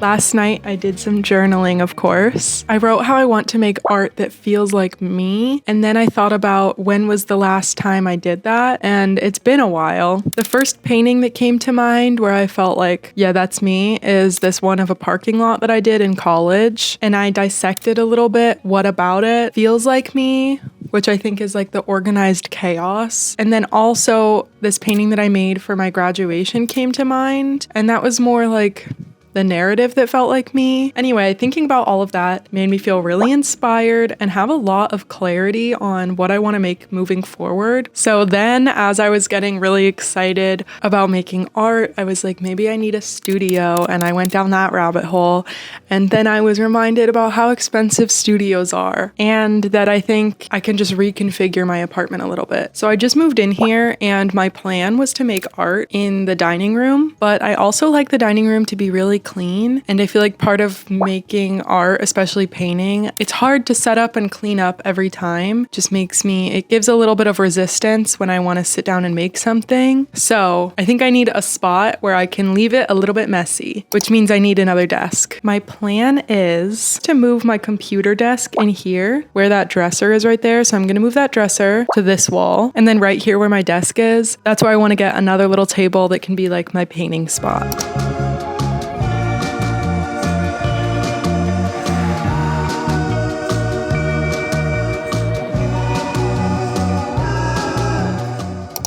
Last night I did some journaling, of course. I wrote how I want to make art that feels like me, and then I thought about when was the last time I did that, and it's been a while. The first painting that came to mind where I felt like, yeah, that's me, is this one of a parking lot that I did in college, and I dissected a little bit what about it feels like me, which I think is like the organized chaos. And then also this painting that I made for my graduation came to mind, and that was more like the narrative that felt like me. Anyway, thinking about all of that made me feel really inspired and have a lot of clarity on what I want to make moving forward. So then as I was getting really excited about making art, I was like, maybe I need a studio, and I went down that rabbit hole. And then I was reminded about how expensive studios are and that I think I can just reconfigure my apartment a little bit. So I just moved in here, and my plan was to make art in the dining room, but I also like the dining room to be really clean. And I feel like part of making art, especially painting, it's hard to set up and clean up every time. It gives a little bit of resistance when I want to sit down and make something. So I think I need a spot where I can leave it a little bit messy, which means I need another desk. My plan is to move my computer desk in here where that dresser is right there. So I'm going to move that dresser to this wall, and then right here where my desk is, that's where I want to get another little table that can be like my painting spot.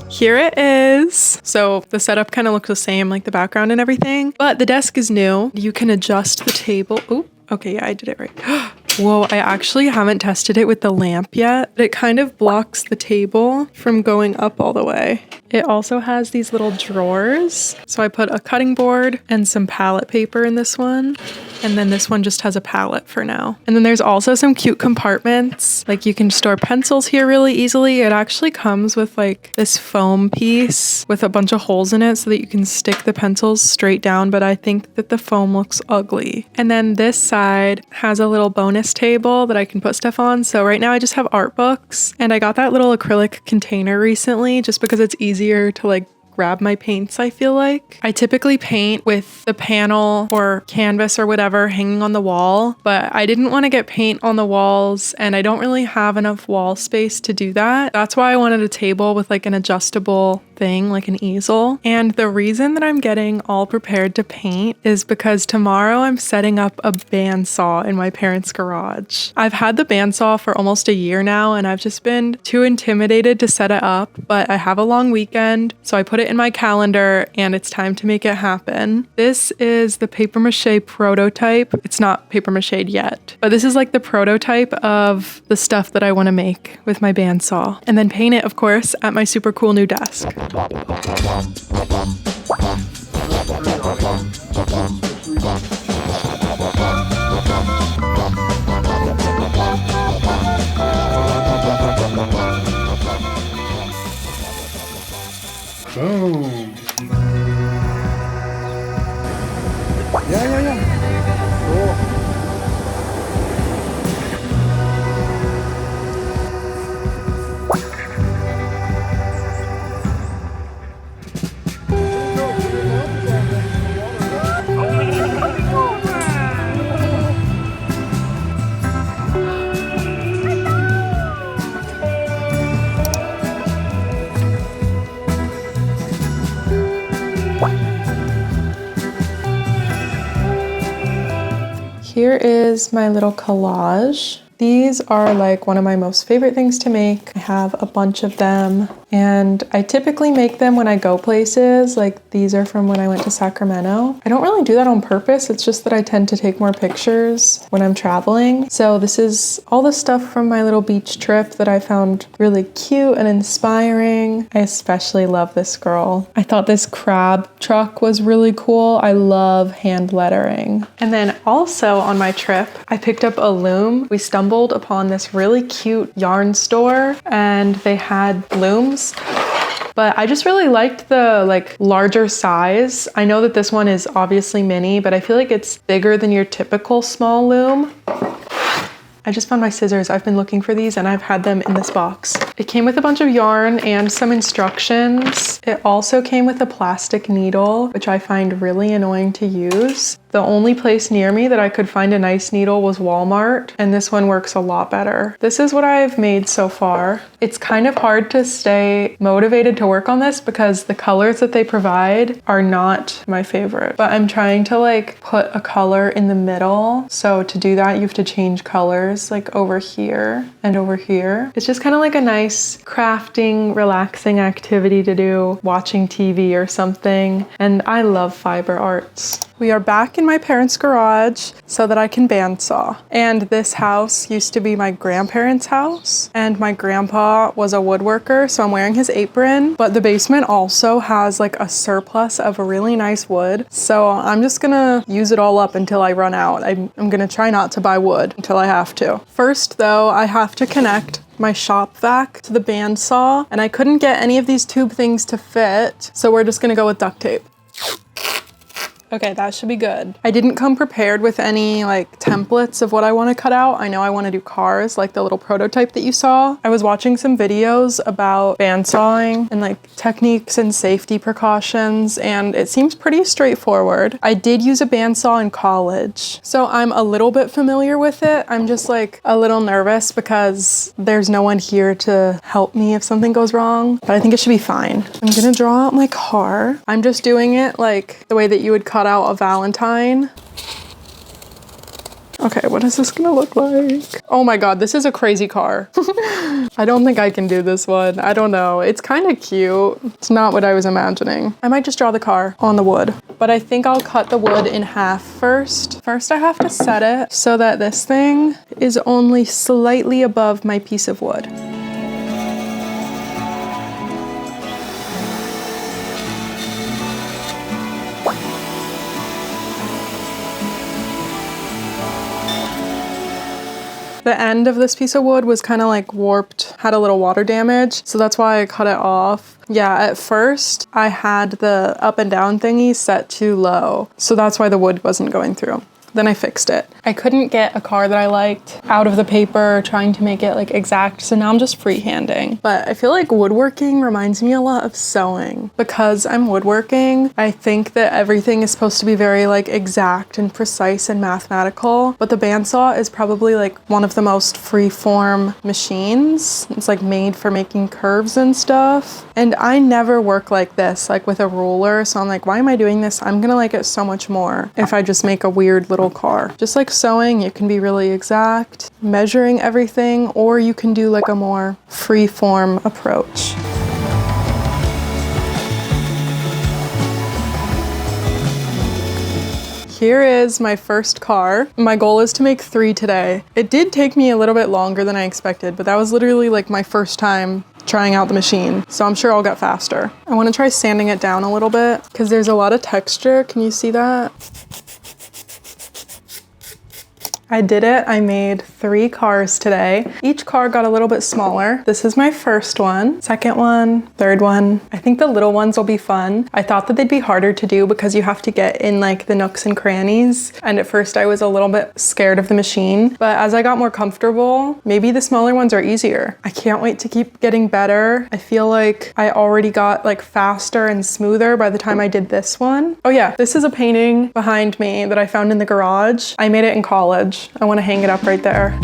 Here it is. So the setup kind of looks the same, like the background and everything, but the desk is new. You can adjust the table. Oh, okay, yeah, I did it right. Whoa, I actually haven't tested it with the lamp yet, but it kind of blocks the table from going up all the way. It also has these little drawers. So I put a cutting board and some palette paper in this one. And then this one just has a palette for now. And then there's also some cute compartments. Like you can store pencils here really easily. It actually comes with like this foam piece with a bunch of holes in it so that you can stick the pencils straight down. But I think that the foam looks ugly. And then this side has a little bonus table that I can put stuff on. So right now I just have art books, and I got that little acrylic container recently just because it's easier to like grab my paints, I feel like. I typically paint with the panel or canvas or whatever hanging on the wall, but I didn't want to get paint on the walls, and I don't really have enough wall space to do that. That's why I wanted a table with like an adjustable thing, like an easel. And the reason that I'm getting all prepared to paint is because tomorrow I'm setting up a bandsaw in my parents' garage. I've had the bandsaw for almost a year now, and I've just been too intimidated to set it up, but I have a long weekend, so I put it in my calendar and it's time to make it happen. This is the paper mache prototype. It's not paper mache yet, but this is like the prototype of the stuff that I want to make with my bandsaw, and then paint it, of course, at my super cool new desk. Boom. Yeah. Cool. Here is my little collage. These are like one of my most favorite things to make. I have a bunch of them, and I typically make them when I go places. Like these are from when I went to Sacramento. I don't really do that on purpose. It's just that I tend to take more pictures when I'm traveling. So this is all the stuff from my little beach trip that I found really cute and inspiring. I especially love this girl. I thought this crab truck was really cool. I love hand lettering. And then also on my trip, I picked up a loom. We stumbled upon this really cute yarn store, and they had looms, but I just really liked the like larger size. I know that this one is obviously mini, but I feel like it's bigger than your typical small loom. I just found my scissors. I've been looking for these and I've had them in this box. It came with a bunch of yarn and some instructions. It also came with a plastic needle, which I find really annoying to use. The only place near me that I could find a nice needle was Walmart, and this one works a lot better. This is what I've made so far. It's kind of hard to stay motivated to work on this because the colors that they provide are not my favorite, but I'm trying to like put a color in the middle. So to do that, you have to change colors like over here and over here. It's just kind of like a nice crafting, relaxing activity to do, watching TV or something. And I love fiber arts. We are back in my parents' garage so that I can bandsaw. And this house used to be my grandparents' house, and my grandpa was a woodworker, so I'm wearing his apron. But the basement also has like a surplus of really nice wood, so I'm just gonna use it all up until I run out. I'm gonna try not to buy wood until I have to. First though, I have to connect my shop vac to the bandsaw, and I couldn't get any of these tube things to fit, so we're just gonna go with duct tape. Okay, that should be good. I didn't come prepared with any like templates of what I want to cut out. I know I want to do cars, like the little prototype that you saw. I was watching some videos about bandsawing and like techniques and safety precautions, and it seems pretty straightforward. I did use a bandsaw in college, so I'm a little bit familiar with it. I'm just like a little nervous because there's no one here to help me if something goes wrong, but I think it should be fine. I'm gonna draw out my car. I'm just doing it like the way that you would cut out a Valentine. Okay, what is this gonna look like? Oh my god, this is a crazy car. I don't think I can do this one. I don't know. It's kind of cute. It's not what I was imagining. I might just draw the car on the wood, but I think I'll cut the wood in half first. First, I have to set it so that this thing is only slightly above my piece of wood. The end of this piece of wood was kind of like warped, had a little water damage, so that's why I cut it off. Yeah, at first I had the up and down thingy set too low, so that's why the wood wasn't going through. Then I fixed it. I couldn't get a car that I liked out of the paper, trying to make it like exact, so now I'm just freehanding. But I feel like woodworking reminds me a lot of sewing. Because I'm woodworking, I think that everything is supposed to be very like exact and precise and mathematical, but the bandsaw is probably like one of the most free-form machines. It's like made for making curves and stuff. And I never work like this, like with a ruler, so I'm like, why am I doing this? I'm gonna like it so much more if I just make a weird little car. Just like sewing, you can be really exact, measuring everything, or you can do like a more free-form approach. Here is my first car. My goal is to make 3 today. It did take me a little bit longer than I expected, but that was literally like my first time trying out the machine, so I'm sure I'll get faster. I want to try sanding it down a little bit because there's a lot of texture. Can you see that? I did it. I made 3 cars today. Each car got a little bit smaller. This is my first one, second one, third one. I think the little ones will be fun. I thought that they'd be harder to do because you have to get in like the nooks and crannies. And at first I was a little bit scared of the machine, but as I got more comfortable, maybe the smaller ones are easier. I can't wait to keep getting better. I feel like I already got like faster and smoother by the time I did this one. Oh yeah, this is a painting behind me that I found in the garage. I made it in college. I want to hang it up right there.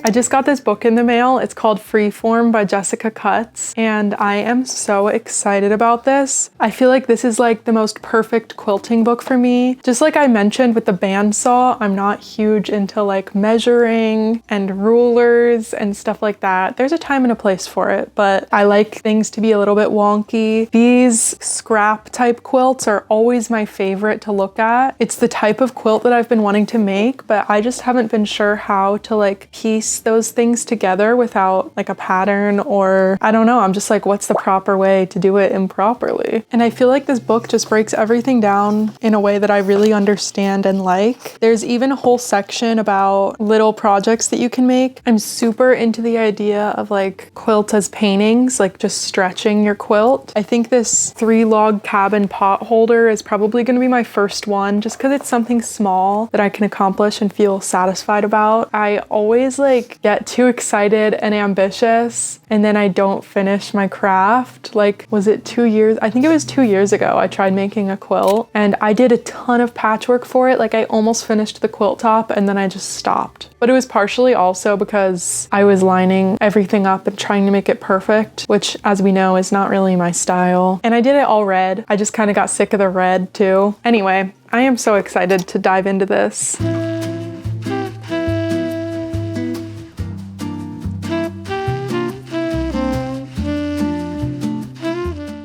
I just got this book in the mail. It's called Freeform by Jessica Cutts, and I am so excited about this. I feel like this is like the most perfect quilting book for me. Just like I mentioned with the bandsaw, I'm not huge into like measuring and rulers and stuff like that. There's a time and a place for it, but I like things to be a little bit wonky. These scrap type quilts are always my favorite to look at. It's the type of quilt that I've been wanting to make, but I just haven't been sure how to like piece those things together without like a pattern, or I don't know, I'm just like, what's the proper way to do it improperly? And I feel like this book just breaks everything down in a way that I really understand and like. There's even a whole section about little projects that you can make. I'm super into the idea of like quilt as paintings, like just stretching your quilt. I think this 3-log cabin pot holder is probably going to be my first one, just because it's something small that I can accomplish and feel satisfied about. I always like get too excited and ambitious and then I don't finish my craft. Like, was it 2 years? I think it was 2 years ago I tried making a quilt and I did a ton of patchwork for it. Like, I almost finished the quilt top and then I just stopped. But it was partially also because I was lining everything up and trying to make it perfect, which, as we know, is not really my style. And I did it all red. I just kind of got sick of the red too. Anyway, I am so excited to dive into this.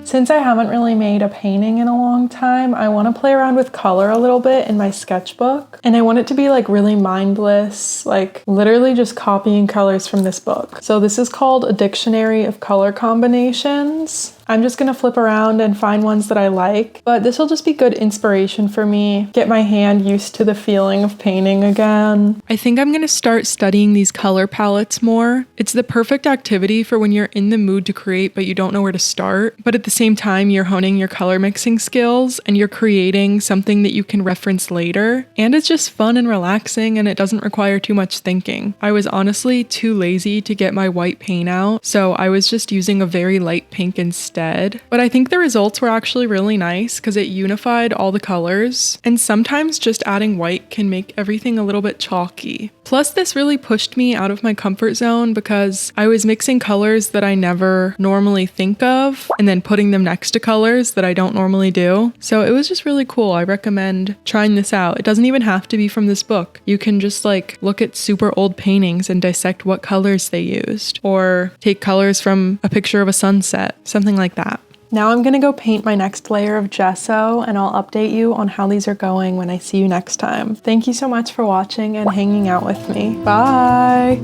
Since I haven't really made a painting in a long time, I want to play around with color a little bit in my sketchbook. And I want it to be like really mindless, like literally just copying colors from this book. So this is called A Dictionary of Color Combinations. I'm just gonna flip around and find ones that I like, but this will just be good inspiration for me, get my hand used to the feeling of painting again. I think I'm gonna start studying these color palettes more. It's the perfect activity for when you're in the mood to create but you don't know where to start, but at the same time you're honing your color mixing skills and you're creating something that you can reference later. And it's just fun and relaxing and it doesn't require too much thinking. I was honestly too lazy to get my white paint out, so I was just using a very light pink instead. But I think the results were actually really nice because it unified all the colors, and sometimes just adding white can make everything a little bit chalky. Plus, this really pushed me out of my comfort zone because I was mixing colors that I never normally think of and then putting them next to colors that I don't normally do. So it was just really cool. I recommend trying this out. It doesn't even have to be from this book. You can just like look at super old paintings and dissect what colors they used, or take colors from a picture of a sunset, something like that. Now I'm gonna go paint my next layer of gesso and I'll update you on how these are going when I see you next time. Thank you so much for watching and hanging out with me. Bye!